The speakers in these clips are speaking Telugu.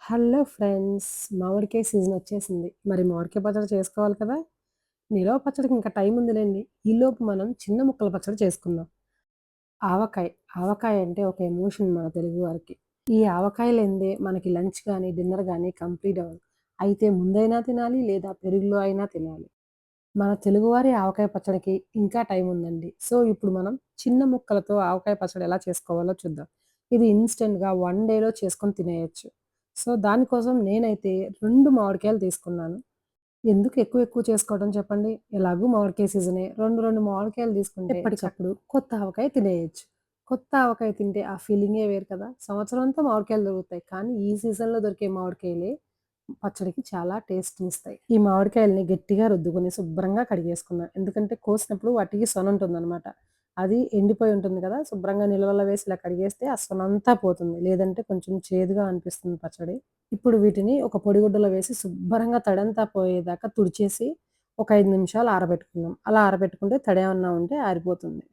Hello friends! మామిడికాయ సీజన్ వచ్చేసింది. మరి మామిడికాయ పచ్చడి చేసుకోవాలి కదా! నిలవ పచ్చడికి ఇంకా టైం ఉందిలెండి. ఈలోపు మనం చిన్న ముక్కల పచ్చడి చేసుకుందాం. ఆవకాయ. ఆవకాయ అంటే ఒక ఎమోషన్ మన తెలుగు వారికి. ఈ ఆవకాయ లేనిదే మనకి లంచ్ గాని, డిన్నర్ గాని కంప్లీట్ అవ్వదు. అయితే ముందైనా తినాలి లేదా పెరుగులో అయినా తినాలి. మన తెలుగువారి ఆవకాయ పచ్చడికి ఇంకా టైం ఉందండి. సో, ఇప్పుడు మనం చిన్న ముక్కలతో ఆవకాయ పచ్చడి ఎలా చేసుకోవాలో చూద్దాం. ఇది ఇన్‌స్టంట్‌గా 1 డేలో చేసుకొని తినేయొచ్చు. సో, దానికోసం నేనైతే 2 మామిడికాయలు తీసుకున్నాను. ఎందుకు ఎక్కువ ఎక్కువ చేసుకోవడం చెప్పండి? ఎలాగూ మామిడికాయ సీజనే. 2 మామిడికాయలు తీసుకుంటే ఎప్పటికప్పుడు కొత్త ఆవకాయ తినేయొచ్చు. కొత్త ఆవకాయ తింటే ఆ ఫీలింగే వేరు కదా! సంవత్సరం అంతా మామిడికాయలు దొరుకుతాయి. కానీ ఈ సీజన్‌లో దొరికే మామిడికాయలే పచ్చడికి చాలా టేస్ట్‌నిస్తాయి. ఈ మామిడికాయల్ని గట్టిగా రుద్దుకొని శుభ్రంగా కడిగేసుకున్నా. ఎందుకంటే కోసినప్పుడు వాటికి సొనుంటుందనమాట. అది ఎండిపోయి ఉంటుంది కదా! శుభ్రంగా నిలవలో వేసి ఇలా కడిగేస్తే ఆ సొనంతా పోతుంది. లేదంటే కొంచెం చేదుగా అనిపిస్తుంది పచ్చడి. ఇప్పుడు వీటిని ఒక పొడిగుడ్డలో వేసి శుభ్రంగా తడంతా పోయేదాకా తుడిచేసి ఒక 5 నిమిషాలు ఆరబెట్టుకుందాం. అలా ఆరబెట్టుకుంటే తడేమన్నా ఉంటే ఆరిపోతుంది.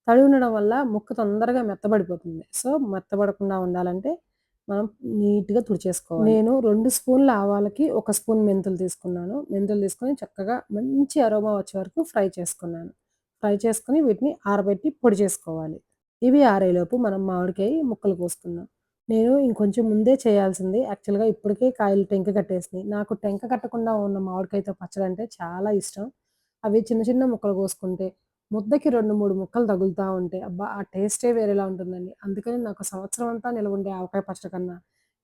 తడి ఉండడం వల్ల ముక్క తొందరగా మెత్తబడిపోతుంది. సో, మెత్తబడకుండా ఉండాలంటే మనం నీట్‌గా తుడిచేసుకోవాలి. నేను 2 స్పూన్ల ఆవాలకి, 1 స్పూన్ మెంతులు తీసుకున్నాను. మెంతులు తీసుకొని చక్కగా మంచి అరోమా వచ్చే వరకు ఫ్రై చేసుకున్నాను. ఫ్రై చేసుకొని వీటిని ఆరబెట్టి పొడి చేసుకోవాలి. ఇవి ఆరేలోపు మనం మామిడికాయ ముక్కలు కోసుకుందాం. నేను ఇంకొంచెం ముందే చేయాల్సింది. యాక్చువల్‌గా ఇప్పటికే కాయలు టెంక కట్టేసినాయి. నాకు టెంక కట్టకుండా ఉన్న మామిడికాయతో పచ్చడంటే చాలా ఇష్టం. అవి చిన్న చిన్న ముక్కలు కోసుకుంటే ముద్దకి 2, 3 ముక్కలు తగులుతా ఉంటే అబ్బా! ఆ టేస్టే వేరేలా ఉంటుందండి. అందుకని నాకు సంవత్సరం అంతా నిలవుండే ఆవకాయ పచ్చడి కన్నా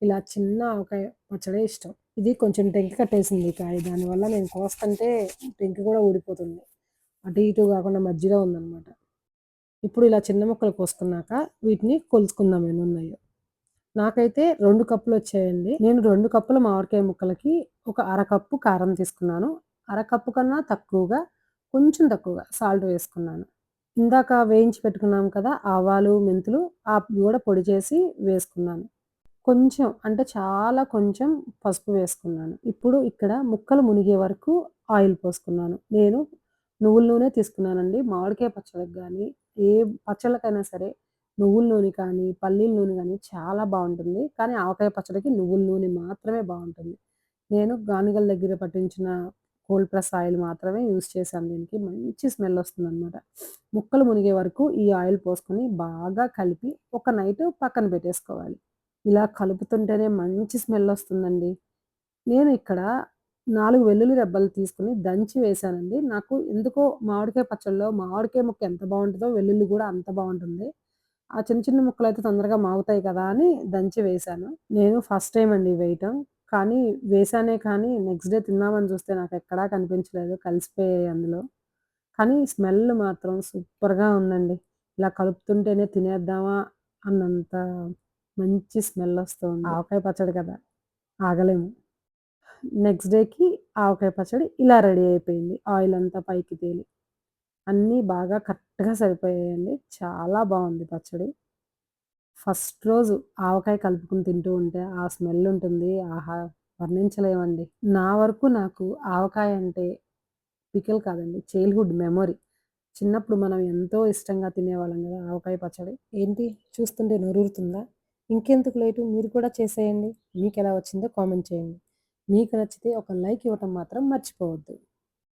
ఇలా చిన్న ఆవకాయ పచ్చడే ఇష్టం. ఇది కొంచెం టెంక కట్టేసింది కాయ. దానివల్ల నేను కోస్తంటే టెంక కూడా ఊడిపోతుంది. అటు ఇటు కాకుండా మధ్యలో ఉందనమాట. ఇప్పుడు ఇలా చిన్న ముక్కలు కోసుకున్నాక వీటిని కొలుచుకుందాం ఎన్నున్నాయో. నాకైతే 2 కప్పులొచ్చాయండి. నేను 2 కప్పుల మామిడికాయ ముక్కలకి ఒక అరకప్పు కారం తీసుకున్నాను. అరకప్పు కన్నా తక్కువగా కొంచెం తక్కువగా సాల్ట్ వేసుకున్నాను. ఇందాక వేయించి పెట్టుకున్నాం కదా! ఆవాలు, మెంతులు అవి గూడా పొడి చేసి వేసుకున్నాను. కొంచెం అంటే చాలా కొంచెం పసుపు వేసుకున్నాను. ఇప్పుడు ఇక్కడ ముక్కలు మునిగే వరకు ఆయిల్ పోసుకున్నాను. నేను నువ్వుల నూనె తీసుకున్నానండి. మామిడికాయ పచ్చడికి గానీ, ఏ పచ్చళ్ళకైనా సరే నువ్వుల నూనె కానీ, పల్లీల నూనె గానీ చాలా బావుంటుంది. కానీ ఆవకాయ పచ్చడికి నువ్వుల నూనె మాత్రమే బావుంటుంది. నేను గానుగల దగ్గర పట్టించిన కోల్డ్ ప్రెస్ ఆయిల్ మాత్రమే యూజ్ చేశాను దీనికి. మంచి స్మెల్ ఒస్తుందనమాట. ముక్కలు మునిగే వరకు ఈ ఆయిల్ పోసుకొని బాగా కలిపి ఒక నైట్ పక్కన పెట్టేసుకోవాలి. ఇలా కలుపుతుంటేనే మంచి స్మెల్లొస్తుందండి. నేను ఇక్కడ 4 వెల్లుల్లి రెబ్బలు తీసుకొని దంచి వేశానండి. నాకు ఎందుకో మామిడికాయ పచ్చడిలో మామిడికాయ ముక్క ఎంత బావుంటదో వెల్లుల్లి గూడా అంత బావుంటుంది. ఆ చిన్న చిన్న ముక్కలైతే తొందరగా మాగుతాయి కదా అని దంచి వేశాను. నేను ఫస్ట్ టైమ్ అండి వేయటం. కానీ వేశానే కానీ నెక్స్ట్ డే తిందామని చూస్తే నాకెక్కడా కనిపించలేదు. కలిసిపోయాయి అందులో. కానీ స్మెల్ మాత్రం సూపర్‌గా ఉందండి. ఇలా కలుపుతుంటేనే తినేద్దామా అన్నంత మంచి స్మెల్లొస్తుంది. ఆవకాయ పచ్చడి కదా! ఆగలేము. నెక్స్ట్ డేకి ఆవకాయ పచ్చడి ఇలా రెడీ అయిపోయింది. ఆయిల్ అంతా పైకి తేలి. అన్నీ బాగా కరెక్ట్‌గా సరిపోయాయండి. చాలా బావుంది పచ్చడి. ఫస్ట్ రోజు ఆవకాయ కలుపుకొని తింటూ ఉంటే ఆ స్మెల్ ఉంటుంది. ఆహా! వర్ణించలేమండి. నా వరకు నాకు ఆవకాయ అంటే పికిల్ కాదండి. Childhood memory. చిన్నప్పుడు మనం ఎంతో ఇష్టంగా తినేవాళ్ళం గదా! ఆవకాయ పచ్చడి. ఏంటి చూస్తుంటే నోరూరుతుందా? ఇంకెందుకు లేటు మీరు కూడా చేసేయండి. మీకెలా వచ్చిందో కామెంట్ చేయండి. మీకు నచ్చితే ఒక లైక్ ఇవ్వటం మాత్రం మర్చిపోవద్దు.